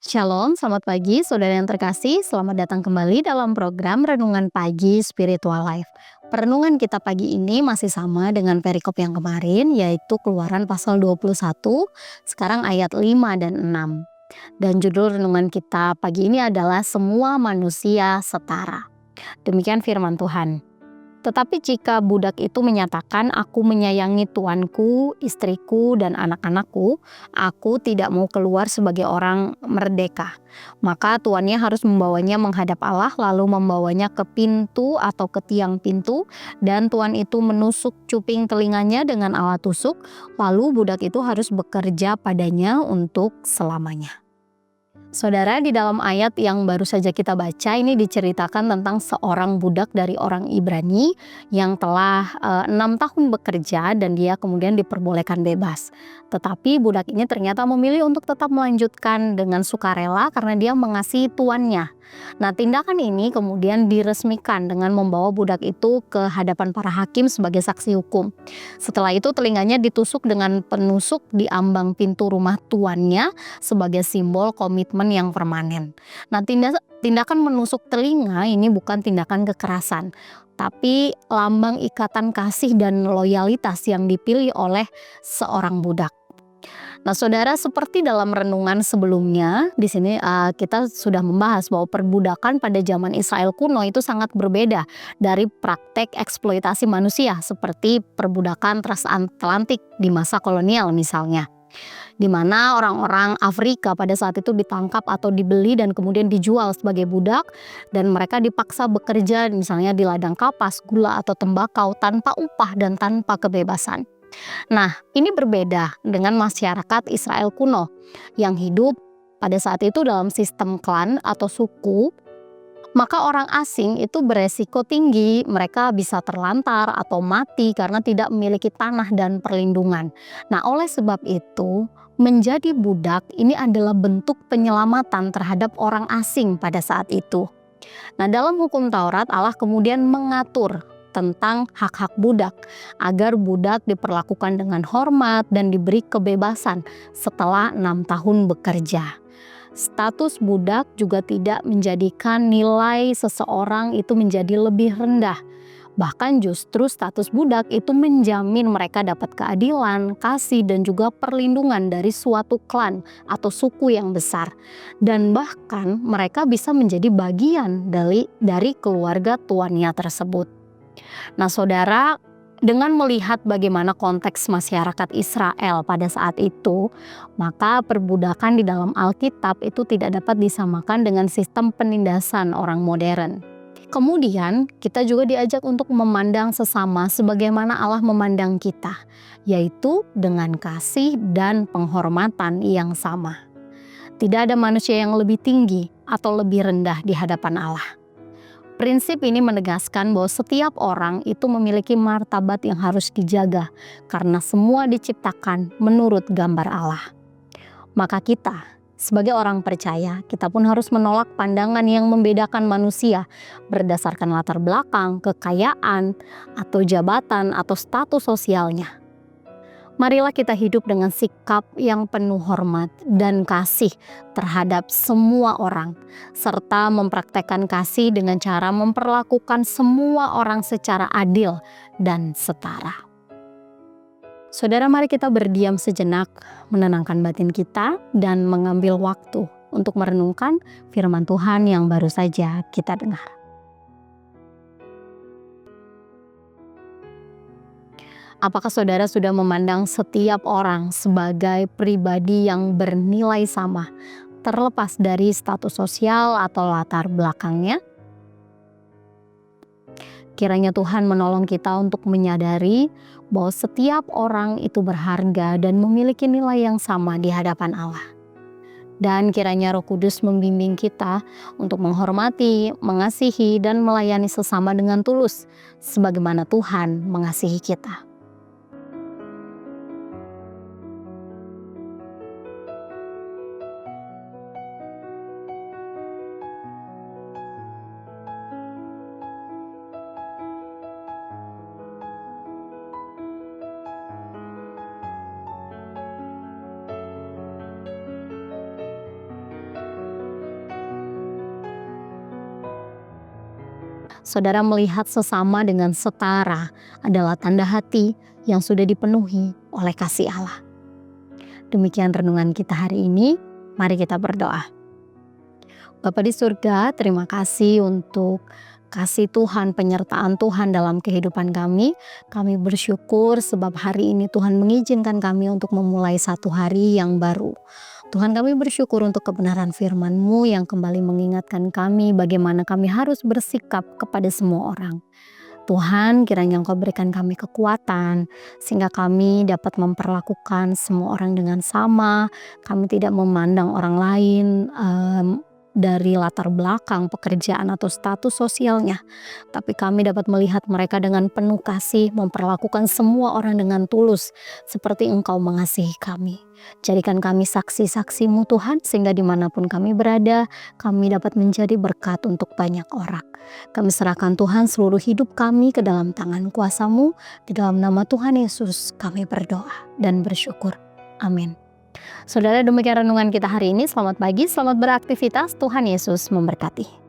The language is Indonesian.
Shalom, selamat pagi saudara yang terkasih. Selamat datang kembali dalam program Renungan Pagi Spiritual Life. Perenungan kita pagi ini masih sama dengan perikop yang kemarin, yaitu Keluaran pasal 21, sekarang ayat 5 dan 6. Dan judul renungan kita pagi ini adalah Semua Manusia Setara. Demikian firman Tuhan. Tetapi jika budak itu menyatakan, "Aku menyayangi tuanku, istriku, dan anak-anakku, aku tidak mau keluar sebagai orang merdeka," maka tuannya harus membawanya menghadap Allah, lalu membawanya ke pintu atau ke tiang pintu, dan tuan itu menusuk cuping telinganya dengan alat tusuk, lalu budak itu harus bekerja padanya untuk selamanya. Saudara, di dalam ayat yang baru saja kita baca ini diceritakan tentang seorang budak dari orang Ibrani yang telah 6 tahun bekerja dan dia kemudian diperbolehkan bebas. Tetapi budak ini ternyata memilih untuk tetap melanjutkan dengan sukarela karena dia mengasihi tuannya. Nah, tindakan ini kemudian diresmikan dengan membawa budak itu ke hadapan para hakim sebagai saksi hukum. Setelah itu telinganya ditusuk dengan penusuk di ambang pintu rumah tuannya sebagai simbol komitmen yang permanen. Nah, tindakan menusuk telinga ini bukan tindakan kekerasan, tapi lambang ikatan kasih dan loyalitas yang dipilih oleh seorang budak. Nah, saudara, seperti dalam renungan sebelumnya, di sini kita sudah membahas bahwa perbudakan pada zaman Israel kuno itu sangat berbeda dari praktek eksploitasi manusia seperti perbudakan transatlantik di masa kolonial misalnya, di mana orang-orang Afrika pada saat itu ditangkap atau dibeli dan kemudian dijual sebagai budak, dan mereka dipaksa bekerja misalnya di ladang kapas, gula atau tembakau tanpa upah dan tanpa kebebasan. Nah, ini berbeda dengan masyarakat Israel kuno yang hidup pada saat itu dalam sistem klan atau suku. Maka orang asing itu beresiko tinggi, mereka bisa terlantar atau mati karena tidak memiliki tanah dan perlindungan. Nah, oleh sebab itu, menjadi budak ini adalah bentuk penyelamatan terhadap orang asing pada saat itu. Nah, dalam hukum Taurat, Allah kemudian mengatur tentang hak-hak budak, agar budak diperlakukan dengan hormat dan diberi kebebasan setelah 6 tahun bekerja. Status budak juga tidak menjadikan nilai seseorang itu menjadi lebih rendah. Bahkan justru status budak itu menjamin mereka dapat keadilan, kasih, dan juga perlindungan dari suatu klan atau suku yang besar. Dan bahkan mereka bisa menjadi bagian dari keluarga tuannya tersebut. Nah, saudara, dengan melihat bagaimana konteks masyarakat Israel pada saat itu, maka perbudakan di dalam Alkitab itu tidak dapat disamakan dengan sistem penindasan orang modern. Kemudian, kita juga diajak untuk memandang sesama sebagaimana Allah memandang kita, yaitu dengan kasih dan penghormatan yang sama. Tidak ada manusia yang lebih tinggi atau lebih rendah di hadapan Allah. Prinsip ini menegaskan bahwa setiap orang itu memiliki martabat yang harus dijaga karena semua diciptakan menurut gambar Allah. Maka kita, sebagai orang percaya, kita pun harus menolak pandangan yang membedakan manusia berdasarkan latar belakang, kekayaan, atau jabatan, atau status sosialnya. Marilah kita hidup dengan sikap yang penuh hormat dan kasih terhadap semua orang, serta mempraktekkan kasih dengan cara memperlakukan semua orang secara adil dan setara. Saudara, mari kita berdiam sejenak, menenangkan batin kita, dan mengambil waktu untuk merenungkan firman Tuhan yang baru saja kita dengar. Apakah saudara sudah memandang setiap orang sebagai pribadi yang bernilai sama, terlepas dari status sosial atau latar belakangnya? Kiranya Tuhan menolong kita untuk menyadari bahwa setiap orang itu berharga dan memiliki nilai yang sama di hadapan Allah. Dan kiranya Roh Kudus membimbing kita untuk menghormati, mengasihi, dan melayani sesama dengan tulus, sebagaimana Tuhan mengasihi kita. Saudara melihat sesama dengan setara adalah tanda hati yang sudah dipenuhi oleh kasih Allah. Demikian renungan kita hari ini. Mari kita berdoa. Bapa di surga, terima kasih untuk kasih Tuhan, penyertaan Tuhan dalam kehidupan kami. Kami bersyukur sebab hari ini Tuhan mengizinkan kami untuk memulai satu hari yang baru. Tuhan, kami bersyukur untuk kebenaran firman-Mu yang kembali mengingatkan kami bagaimana kami harus bersikap kepada semua orang. Tuhan, kiranya Engkau berikan kami kekuatan sehingga kami dapat memperlakukan semua orang dengan sama. Kami tidak memandang orang lain dari latar belakang pekerjaan atau status sosialnya, tapi kami dapat melihat mereka dengan penuh kasih, memperlakukan semua orang dengan tulus seperti Engkau mengasihi kami. Jadikan kami saksi-saksi-Mu Tuhan, sehingga dimanapun kami berada, kami dapat menjadi berkat untuk banyak orang. Kami serahkan Tuhan seluruh hidup kami ke dalam tangan kuasa-Mu. Di dalam nama Tuhan Yesus kami berdoa dan bersyukur. Amin. Saudara, demikian renungan kita hari ini. Selamat pagi, selamat beraktivitas. Tuhan Yesus memberkati.